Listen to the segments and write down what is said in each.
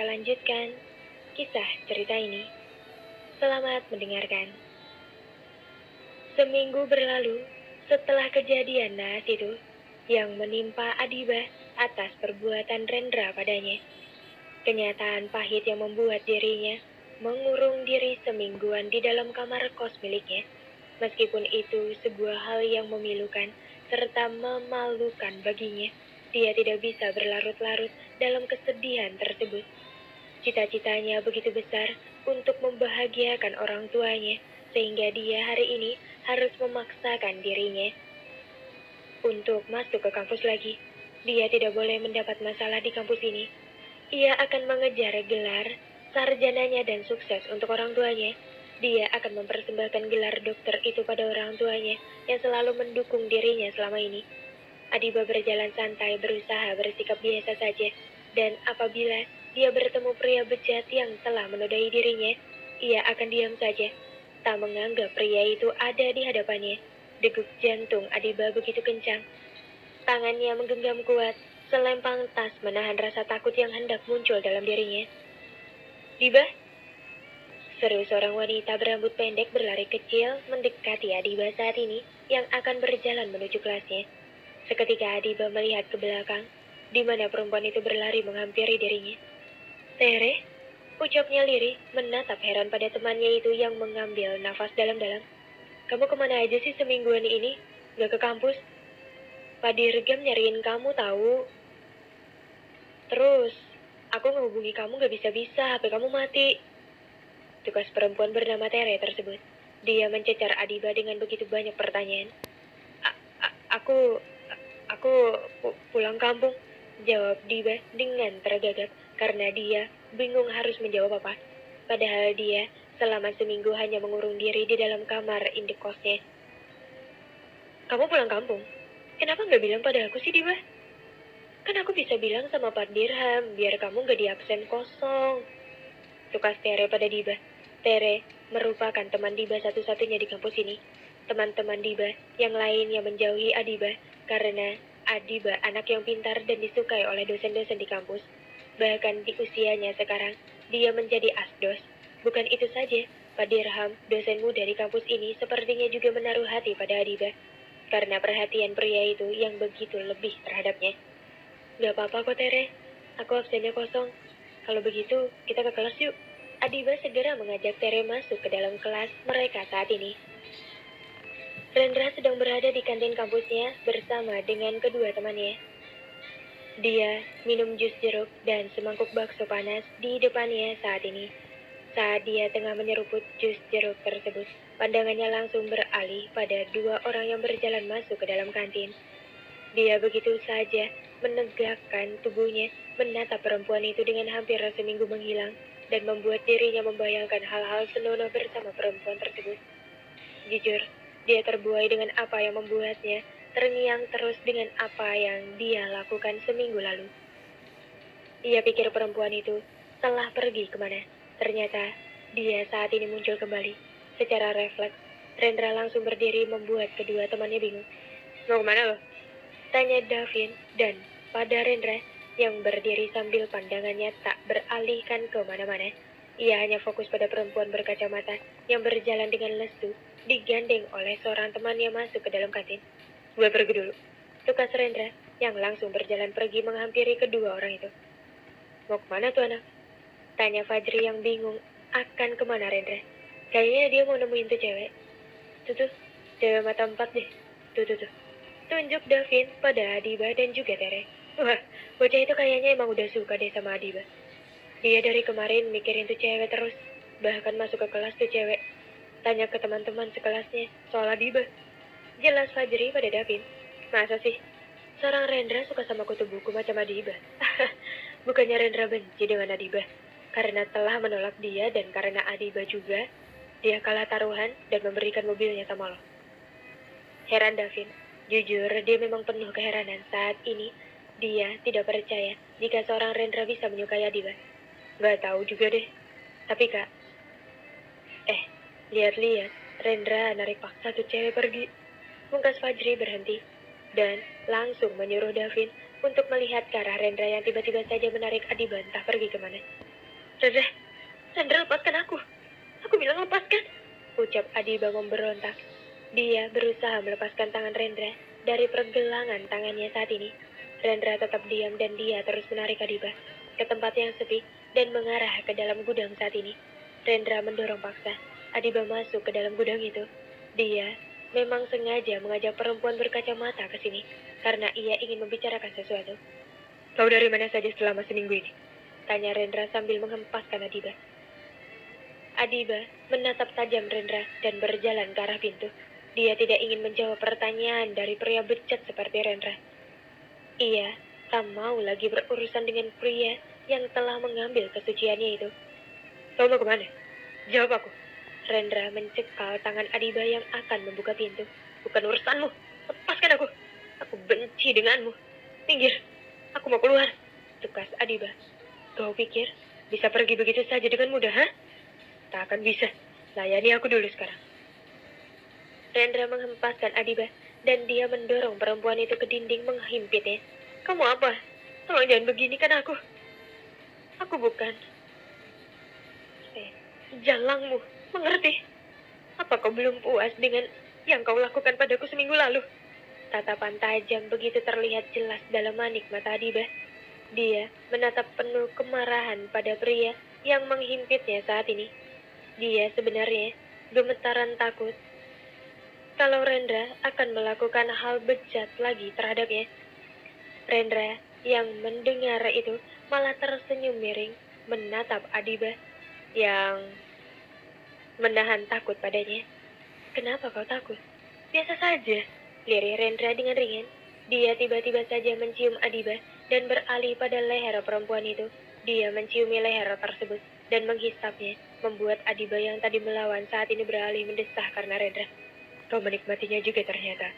lanjutkan kisah cerita ini. Selamat mendengarkan. Seminggu berlalu setelah kejadian naas itu yang menimpa Adiba atas perbuatan Rendra padanya. Kenyataan pahit yang membuat dirinya mengurung diri semingguan di dalam kamar kos miliknya. Meskipun itu sebuah hal yang memilukan serta memalukan baginya, dia tidak bisa berlarut-larut dalam kesedihan tersebut. Cita-citanya begitu besar untuk membahagiakan orang tuanya, sehingga dia hari ini harus memaksakan dirinya untuk masuk ke kampus lagi. Dia tidak boleh mendapat masalah di kampus ini. Ia akan mengejar gelar sarjananya dan sukses untuk orang tuanya. Dia akan mempersembahkan gelar dokter itu pada orang tuanya yang selalu mendukung dirinya selama ini. Adiba berjalan santai, berusaha bersikap biasa saja, dan apabila dia bertemu pria bejat yang telah menodai dirinya, ia akan diam saja, tak menganggap pria itu ada di hadapannya. Degup jantung Adiba begitu kencang. Tangannya menggenggam kuat, selempang tas menahan rasa takut yang hendak muncul dalam dirinya. "Diba?" seru seorang wanita berambut pendek berlari kecil mendekati Adiba saat ini yang akan berjalan menuju kelasnya. Seketika Adiba melihat ke belakang, di mana perempuan itu berlari menghampiri dirinya. "Tere?" ucapnya lirih, menatap heran pada temannya itu yang mengambil nafas dalam-dalam. "Kamu kemana aja sih semingguan ini? Gak ke kampus? Pak Dirgam nyariin kamu tahu. Terus, aku ngehubungi kamu gak bisa-bisa, HP kamu mati." Tugas perempuan bernama Tere tersebut. Dia mencecar Adiba dengan begitu banyak pertanyaan. Aku pulang kampung," jawab Diba dengan tergagap karena dia bingung harus menjawab apa. Padahal dia selama seminggu hanya mengurung diri di dalam kamar indekosnya. "Kamu pulang kampung? Kenapa nggak bilang pada aku sih, Diba? Kan aku bisa bilang sama Pak Dirham, biar kamu nggak di absen kosong," tukas Tere pada Diba. Tere merupakan teman Diba satu-satunya di kampus ini. Teman-teman Diba yang lainnya menjauhi Adiba karena Adiba anak yang pintar dan disukai oleh dosen-dosen di kampus. Bahkan di usianya sekarang, dia menjadi asdos. Bukan itu saja, Pak Dirham, dosen muda di kampus ini sepertinya juga menaruh hati pada Adiba karena perhatian pria itu yang begitu lebih terhadapnya. "Gak apa-apa kok Tere, aku absennya kosong. Kalau begitu, kita ke kelas yuk." Adiba segera mengajak Tere masuk ke dalam kelas mereka saat ini. Rendra sedang berada di kantin kampusnya bersama dengan kedua temannya. Dia minum jus jeruk dan semangkuk bakso panas di depannya saat ini. Saat dia tengah menyeruput jus jeruk tersebut, pandangannya langsung beralih pada dua orang yang berjalan masuk ke dalam kantin. Dia begitu saja menegakkan tubuhnya, menatap perempuan itu dengan hampir seminggu menghilang, dan membuat dirinya membayangkan hal-hal senonoh bersama perempuan tersebut. Jujur, dia terbuai dengan apa yang membuatnya terngiang terus dengan apa yang dia lakukan seminggu lalu. Ia pikir perempuan itu telah pergi kemana. Ternyata dia saat ini muncul kembali. Secara refleks, Rendra langsung berdiri membuat kedua temannya bingung. "Mau kemana lo?" tanya Davin, dan pada Rendra yang berdiri sambil pandangannya tak beralihkan ke mana-mana. Ia hanya fokus pada perempuan berkacamata yang berjalan dengan lesu, digandeng oleh seorang temannya masuk ke dalam kantin. "Gue pergi dulu," tukas Rendra yang langsung berjalan pergi menghampiri kedua orang itu. "Mau kemana tuh anak?" tanya Fajri yang bingung akan kemana Rendra. "Kayaknya dia mau nemuin tuh cewek. Tuh, cewek mata empat deh. Tuh. Tunjuk Davin pada Adiba dan juga Tere. Wah, bocah itu kayaknya emang udah suka deh sama Adiba. Dia dari kemarin mikirin tuh cewek terus. Bahkan masuk ke kelas tuh cewek. Tanya ke teman-teman sekelasnya soal Adiba. Jelas Fajri pada Davin. "Masa sih? Seorang Rendra suka sama kutu buku macam Adiba?" Bukannya Rendra benci dengan Adiba, karena telah menolak dia dan karena Adiba juga, dia kalah taruhan dan memberikan mobilnya sama lo. Heran Davin. Jujur, dia memang penuh keheranan saat ini. Dia tidak percaya jika seorang Rendra bisa menyukai Adiba. "Gak tahu juga deh. Tapi kak, lihat-lihat, Rendra narik paksa tuh cewek pergi." Pungkas Fajri berhenti dan langsung menyuruh Davin untuk melihat ke arah Rendra yang tiba-tiba saja menarik Adiba entah pergi kemana. Rendra, Rendra, lepaskan aku. Aku bilang lepaskan. Ucap Adiba memberontak. Dia berusaha melepaskan tangan Rendra dari pergelangan tangannya saat ini. Rendra tetap diam dan dia terus menarik Adiba ke tempat yang sepi dan mengarah ke dalam gudang saat ini. Rendra mendorong paksa Adiba masuk ke dalam gudang itu. Dia memang sengaja mengajak perempuan berkacamata ke sini karena ia ingin membicarakan sesuatu. Kau dari mana saja selama seminggu ini? Tanya Rendra sambil menghempaskan Adiba. Adiba menatap tajam Rendra dan berjalan ke arah pintu. Dia tidak ingin menjawab pertanyaan dari pria becat seperti Rendra. Ia tak mau lagi berurusan dengan pria yang telah mengambil kesuciannya itu. Kau mau kemana? Jawab aku. Rendra mencekal tangan Adiba yang akan membuka pintu. Bukan urusanmu. Lepaskan aku. Aku benci denganmu. Minggir. Aku mau keluar. Tukas Adiba. Kau pikir bisa pergi begitu saja dengan mudah, ha? Tak akan bisa. Layani aku dulu sekarang. Rendra menghempaskan Adiba dan dia mendorong perempuan itu ke dinding menghimpitnya. Kamu apa? Tolong jangan begini kan aku. Aku bukan jalangmu, mengerti? Apa kau belum puas dengan yang kau lakukan padaku seminggu lalu? Tatapan tajam begitu terlihat jelas dalam manik mata Adiba. Dia menatap penuh kemarahan pada pria yang menghimpitnya saat ini. Dia sebenarnya gemetaran takut kalau Rendra akan melakukan hal bejat lagi terhadapnya. Rendra yang mendengar itu malah tersenyum miring menatap Adiba yang menahan takut padanya. Kenapa kau takut? Biasa saja, lirih Rendra dengan ringan. Dia tiba-tiba saja mencium Adiba dan beralih pada leher perempuan itu. Dia menciumi leher tersebut dan menghisapnya, membuat Adiba yang tadi melawan saat ini beralih mendesah karena Rendra. Kau menikmatinya juga ternyata.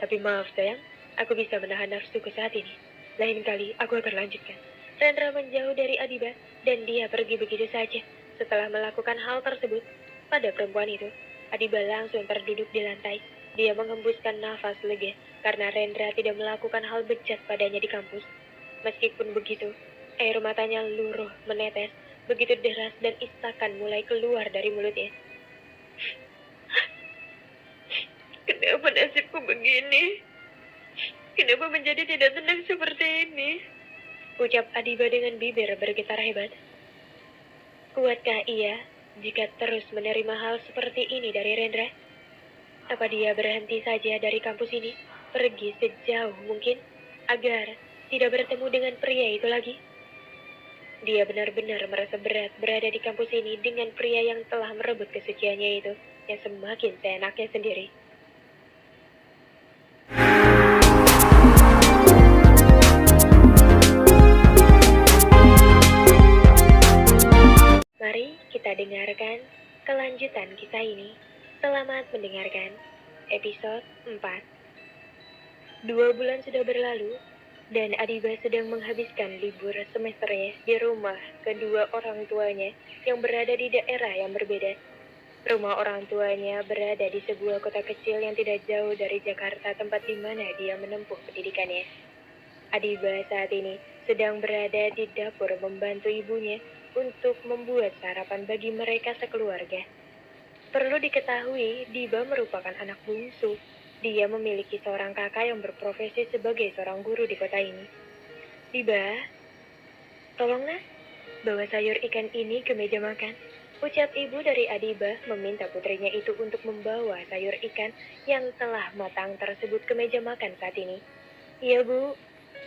Tapi maaf sayang, aku bisa menahan nafsuku saat ini. Lain kali aku akan lanjutkan. Rendra menjauh dari Adiba dan dia pergi begitu saja. Setelah melakukan hal tersebut pada perempuan itu, Adiba langsung terduduk di lantai. Dia menghembuskan nafas lega karena Rendra tidak melakukan hal bejat padanya di kampus. Meskipun begitu, air matanya luruh menetes begitu deras dan isakan mulai keluar dari mulutnya. Kenapa nasibku begini? Kenapa menjadi tidak tenang seperti ini? Ucap Adiba dengan bibir bergetar hebat. Kuatkah ia jika terus menerima hal seperti ini dari Rendra? Apa dia berhenti saja dari kampus ini, pergi sejauh mungkin, agar tidak bertemu dengan pria itu lagi? Dia benar-benar merasa berat berada di kampus ini dengan pria yang telah merebut kesuciannya itu, yang semakin seenaknya sendiri. Mari kita dengarkan kelanjutan kisah ini. Selamat mendengarkan episode 4. 2 bulan sudah berlalu dan Adiba sedang menghabiskan libur semesternya di rumah kedua orang tuanya yang berada di daerah yang berbeda. Rumah orang tuanya berada di sebuah kota kecil yang tidak jauh dari Jakarta, tempat di mana dia menempuh pendidikannya. Adiba saat ini sedang berada di dapur membantu ibunya untuk membuat sarapan bagi mereka sekeluarga. Perlu diketahui, Diba merupakan anak bungsu. Dia memiliki seorang kakak yang berprofesi sebagai seorang guru di kota ini. Diba, tolonglah bawa sayur ikan ini ke meja makan. Ucap ibu dari Adiba meminta putrinya itu untuk membawa sayur ikan yang telah matang tersebut ke meja makan saat ini. Iya bu.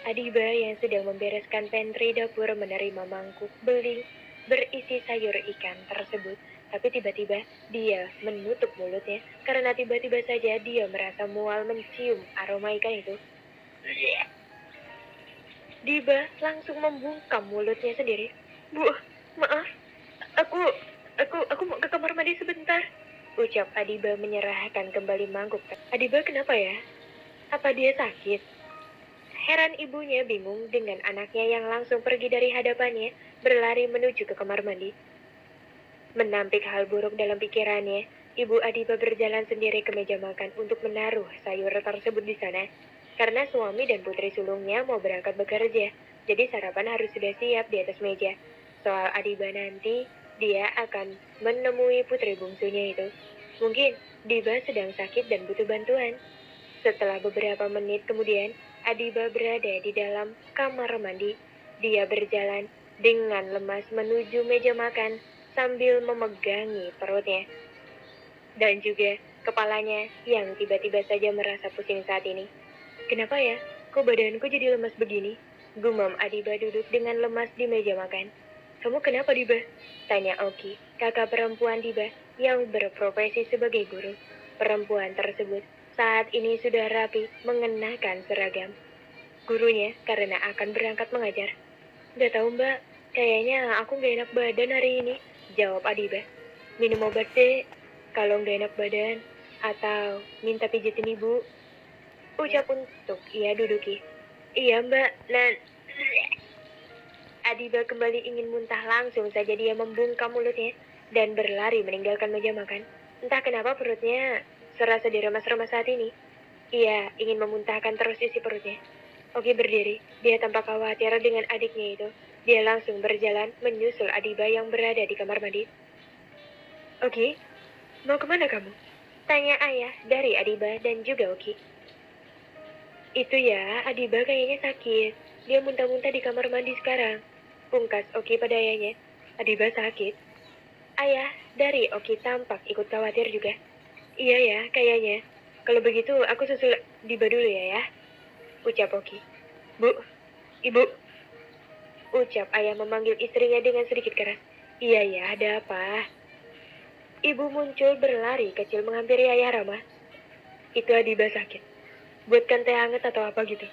Adiba yang sedang membereskan pantry dapur menerima mangkuk beling berisi sayur ikan tersebut. Tapi tiba-tiba dia menutup mulutnya karena tiba-tiba saja dia merasa mual mencium aroma ikan itu. Diba langsung membungkam mulutnya sendiri. Bu, maaf. Aku mau ke kamar mandi sebentar. Ucap Adiba menyerahkan kembali mangkuk. Adiba kenapa ya? Apa dia sakit? Heran ibunya bingung dengan anaknya yang langsung pergi dari hadapannya, berlari menuju ke kamar mandi. Menampik hal buruk dalam pikirannya, Ibu Adiba berjalan sendiri ke meja makan untuk menaruh sayur tersebut di sana. Karena suami dan putri sulungnya mau berangkat bekerja, jadi sarapan harus sudah siap di atas meja. soal Adiba nanti dia akan menemui putri bungsunya itu. Mungkin Diba sedang sakit dan butuh bantuan. Setelah beberapa menit kemudian, Adiba berada di dalam kamar mandi. Dia berjalan dengan lemas menuju meja makan sambil memegangi perutnya. Dan juga kepalanya yang tiba-tiba saja merasa pusing saat ini. Kenapa ya? Kok badanku jadi lemas begini? Gumam Adiba duduk dengan lemas di meja makan. Kamu kenapa, Diba? Tanya Oki, kakak perempuan Diba yang berprofesi sebagai guru. Perempuan tersebut saat ini sudah rapi mengenakan seragam. Gurunya karena akan berangkat mengajar. Gak tahu mbak, kayaknya aku gak enak badan hari ini, jawab Adiba. Minum obat deh, kalau gak enak badan, atau minta pijitin ibu, ucap untuk ia duduki. Iya mbak, Adiba kembali ingin muntah, langsung saja dia membungkam mulutnya dan berlari meninggalkan meja makan. Entah kenapa perutnya serasa diremas-remas saat ini. Ia ingin memuntahkan terus isi perutnya. Oki berdiri, dia tampak khawatir dengan adiknya itu. Dia langsung berjalan menyusul Adiba yang berada di kamar mandi. Oki, mau kemana kamu? Tanya ayah dari Adiba dan juga Oki. Itu ya, Adiba kayaknya sakit. Dia muntah-muntah di kamar mandi sekarang. Pungkas Oki pada ayahnya. Adiba sakit. Ayah dari Oki tampak ikut khawatir juga. Iya ya, kayaknya. Kalau begitu aku susul Diba dulu ya. Ucap Oki. Bu, ibu. Ucap ayah memanggil istrinya dengan sedikit keras. Iya ya, ada apa? Ibu muncul berlari kecil menghampiri ayah Rama. Itu Adiba sakit. Buatkan teh hangat atau apa gitu.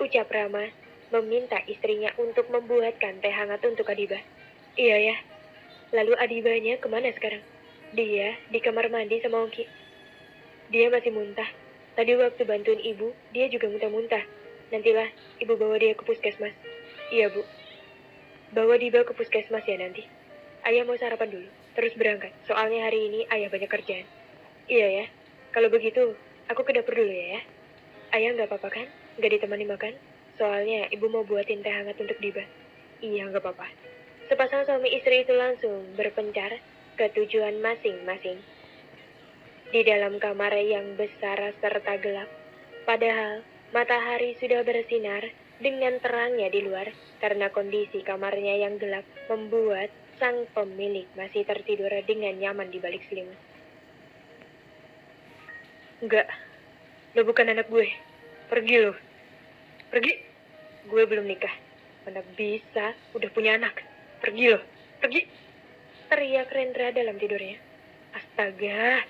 Ucap Rama meminta istrinya untuk membuatkan teh hangat untuk Adiba. Iya ya. Lalu Adibanya kemana sekarang? Dia di kamar mandi sama Oki. Dia masih muntah. Tadi waktu bantuin ibu, dia juga muntah-muntah. Nantilah ibu bawa dia ke puskesmas. Iya bu. Bawa Diba ke puskesmas ya nanti. Ayah mau sarapan dulu, terus berangkat. Soalnya hari ini ayah banyak kerjaan. Iya ya. Kalau begitu, aku ke dapur dulu ya. Ayah nggak apa-apa kan? Nggak ditemani makan? Soalnya ibu mau buatin teh hangat untuk Diba. Iya, nggak apa-apa. Sepasang suami istri itu langsung berpencar ke tujuan masing-masing. Di dalam kamar yang besar serta gelap, padahal matahari sudah bersinar dengan terangnya di luar karena kondisi kamarnya yang gelap membuat sang pemilik masih tertidur dengan nyaman di balik selimut. Enggak, lo bukan anak gue. Pergi lo. Pergi. Gue belum nikah. Mana bisa udah punya anak. Pergi lo. Pergi. Teriak Rendra dalam tidurnya. Astaga.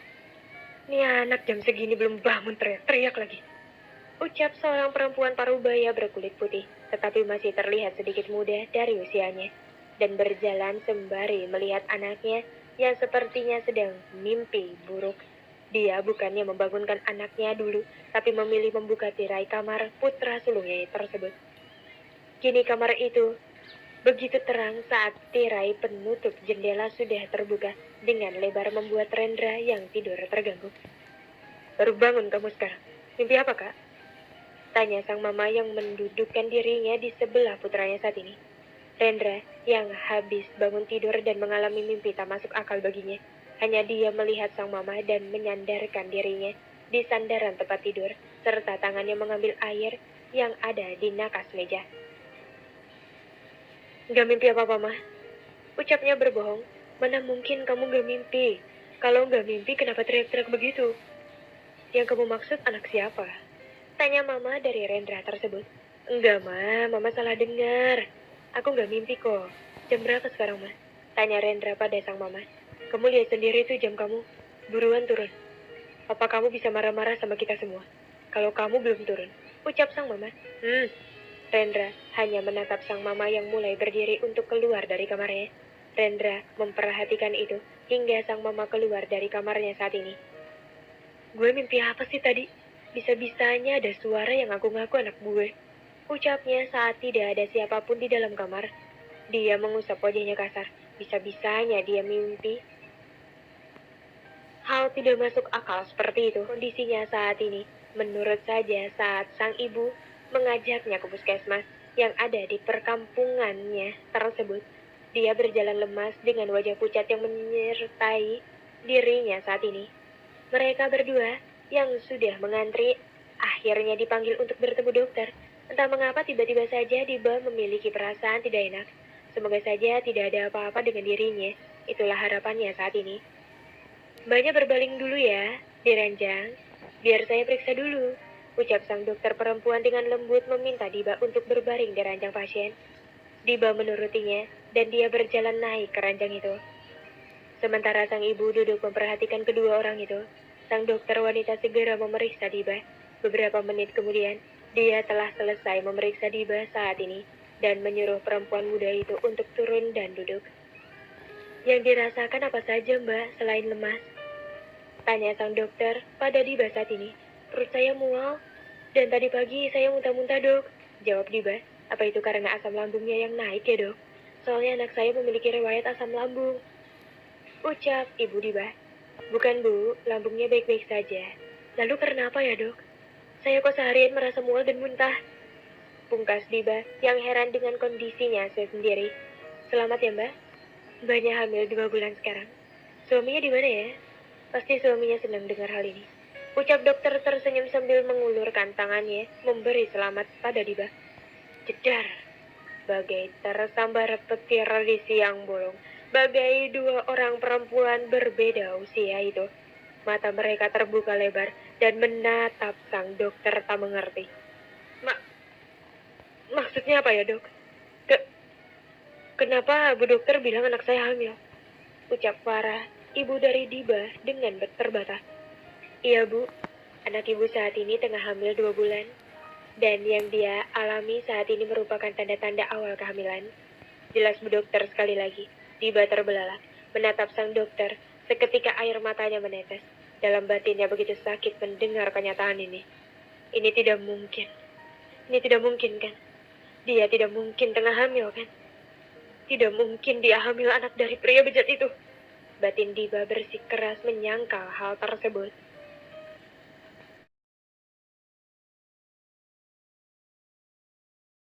Nih anak jam segini belum bangun teriak lagi. Ucap seorang perempuan parubaya berkulit putih, tetapi masih terlihat sedikit muda dari usianya. Dan berjalan sembari melihat anaknya yang sepertinya sedang mimpi buruk. Dia bukannya membangunkan anaknya dulu, tapi memilih membuka tirai kamar putra sulungnya tersebut. Kini kamar itu begitu terang saat tirai penutup jendela sudah terbuka dengan lebar membuat Rendra yang tidur terganggu. Baru bangun kamu sekarang. Mimpi apa, Kak? Tanya sang mama yang mendudukkan dirinya di sebelah putranya saat ini. Rendra yang habis bangun tidur dan mengalami mimpi tak masuk akal baginya. Hanya dia melihat sang mama dan menyandarkan dirinya di sandaran tempat tidur, serta tangannya mengambil air yang ada di nakas meja. Gak mimpi apa-apa, Mah. Ucapnya berbohong. Mana mungkin kamu gak mimpi? Kalau gak mimpi, kenapa teriak-teriak begitu? Yang kamu maksud anak siapa? Tanya mama dari Rendra tersebut. Enggak, Ma. Mama salah dengar. Aku gak mimpi kok. Jam berapa sekarang, Ma? Tanya Rendra pada sang mama. Kamu lihat sendiri tuh jam kamu. Buruan turun. Apa kamu bisa marah-marah sama kita semua? Kalau kamu belum turun. Ucap sang mama. Rendra hanya menatap sang mama yang mulai berdiri untuk keluar dari kamarnya. Rendra memperhatikan itu hingga sang mama keluar dari kamarnya saat ini. Gue mimpi apa sih tadi? Bisa-bisanya ada suara yang ngaku-ngaku anak gue. Ucapnya saat tidak ada siapapun di dalam kamar. Dia mengusap wajahnya kasar. Bisa-bisanya dia mimpi. Hal tidak masuk akal seperti itu kondisinya saat ini. Menurut saja saat sang ibu mengajaknya ke puskesmas yang ada di perkampungannya tersebut. Dia berjalan lemas dengan wajah pucat yang menyertai dirinya saat ini. Mereka berdua yang sudah mengantri akhirnya dipanggil untuk bertemu dokter. Entah mengapa tiba-tiba saja Diba memiliki perasaan tidak enak. Semoga saja tidak ada apa-apa dengan dirinya. Itulah harapannya saat ini. Mbaknya berbaring dulu ya, di ranjang. Biar saya periksa dulu. Ucap sang dokter perempuan dengan lembut meminta Diba untuk berbaring di ranjang pasien. Diba menurutinya dan dia berjalan naik ke ranjang itu. Sementara sang ibu duduk memperhatikan kedua orang itu, sang dokter wanita segera memeriksa Diba. Beberapa menit kemudian, dia telah selesai memeriksa Diba saat ini dan menyuruh perempuan muda itu untuk turun dan duduk. Yang dirasakan apa saja, Mbak, selain lemas? Tanya sang dokter pada Diba saat ini. Perut saya mual, dan tadi pagi saya muntah-muntah, dok. Jawab Diba. Apa itu karena asam lambungnya yang naik ya, dok? Soalnya anak saya memiliki riwayat asam lambung. Ucap Ibu Diba. Bukan, Bu. Lambungnya baik-baik saja. Lalu karena apa ya, dok? Saya kok seharian merasa mual dan muntah. Pungkas Diba yang heran dengan kondisinya sendiri. Selamat ya, Mbak. Mbaknya hamil 2 bulan sekarang. Suaminya di mana ya? Pasti suaminya senang dengar hal ini. Ucap dokter tersenyum sambil mengulurkan tangannya, memberi selamat pada Diba. Jedar, bagai tersambar petir di siang bolong. Bagai dua orang perempuan berbeda usia itu. Mata mereka terbuka lebar dan menatap sang dokter tak mengerti. Maksudnya apa ya, dok? Kenapa Bu Dokter bilang anak saya hamil? Ucap Farah, ibu dari Diba dengan terbata. Iya, Bu. Anak ibu saat ini tengah hamil 2 bulan. Dan yang dia alami saat ini merupakan tanda-tanda awal kehamilan. Jelas Bu Dokter sekali lagi. Diba terbelalak, menatap sang dokter. Seketika air matanya menetes. Dalam batinnya begitu sakit mendengar kenyataan ini. Ini tidak mungkin. Ini tidak mungkin, kan? Dia tidak mungkin tengah hamil, kan? Tidak mungkin dia hamil anak dari pria bejat itu. Batin Diba bersikeras menyangkal hal tersebut.